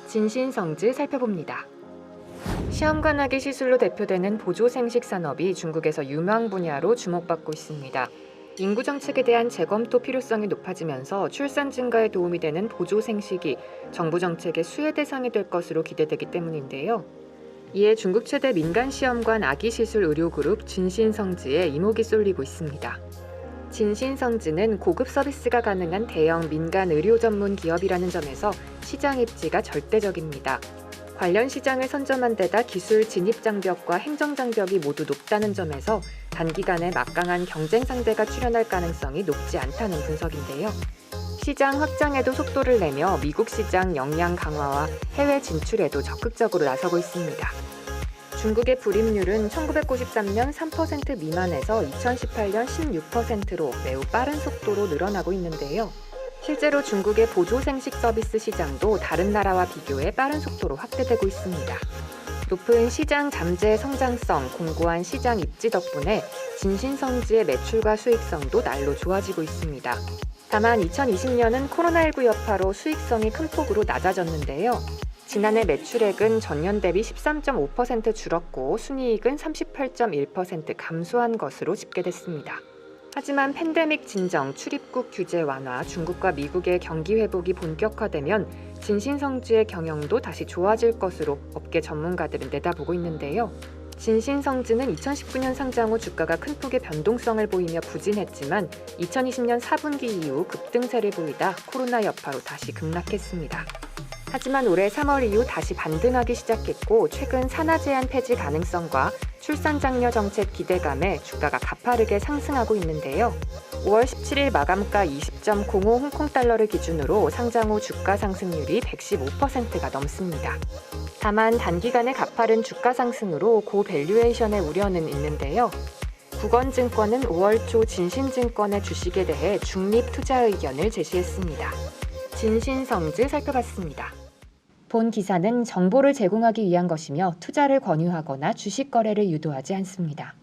진신성즈 살펴봅니다. 시험관하기 시술로 대표되는 보조생식 산업이 중국에서 유망 분야로 주목받고 있습니다. 인구 정책에 대한 재검토 필요성이 높아지면서 출산 증가에 도움이 되는 보조생식이 정부 정책의 수혜 대상이 될 것으로 기대되기 때문인데요. 이에 중국 최대 민간시험관 아기시술 의료그룹 진신성즈에 이목이 쏠리고 있습니다. 진신성즈는 고급 서비스가 가능한 대형 민간 의료 전문 기업이라는 점에서 시장 입지가 절대적입니다. 관련 시장을 선점한 데다 기술 진입 장벽과 행정 장벽이 모두 높다는 점에서 단기간에 막강한 경쟁 상대가 출현할 가능성이 높지 않다는 분석인데요. 시장 확장에도 속도를 내며 미국 시장 역량 강화와 해외 진출에도 적극적으로 나서고 있습니다. 중국의 불임률은 1993년 3% 미만에서 2018년 16%로 매우 빠른 속도로 늘어나고 있는데요. 실제로 중국의 보조생식 서비스 시장도 다른 나라와 비교해 빠른 속도로 확대되고 있습니다. 높은 시장 잠재 성장성, 공고한 시장 입지 덕분에 진신성즈의 매출과 수익성도 날로 좋아지고 있습니다. 다만 2020년은 코로나19 여파로 수익성이 큰 폭으로 낮아졌는데요. 지난해 매출액은 전년 대비 13.5% 줄었고 순이익은 38.1% 감소한 것으로 집계됐습니다. 하지만 팬데믹 진정, 출입국 규제 완화, 중국과 미국의 경기 회복이 본격화되면 진신성즈의 경영도 다시 좋아질 것으로 업계 전문가들은 내다보고 있는데요. 진신성즈는 2019년 상장 후 주가가 큰 폭의 변동성을 보이며 부진했지만 2020년 4분기 이후 급등세를 보이다 코로나 여파로 다시 급락했습니다. 하지만 올해 3월 이후 다시 반등하기 시작했고 최근 산하 제한 폐지 가능성과 출산 장려 정책 기대감에 주가가 가파르게 상승하고 있는데요. 5월 17일 마감가 20.05 홍콩달러를 기준으로 상장 후 주가 상승률이 115%가 넘습니다. 다만 단기간의 가파른 주가 상승으로 고밸류에이션의 우려는 있는데요. 국원증권은 5월 초 진신증권의 주식에 대해 중립 투자 의견을 제시했습니다. 진신성즈 살펴봤습니다. 본 기사는 정보를 제공하기 위한 것이며 투자를 권유하거나 주식 거래를 유도하지 않습니다.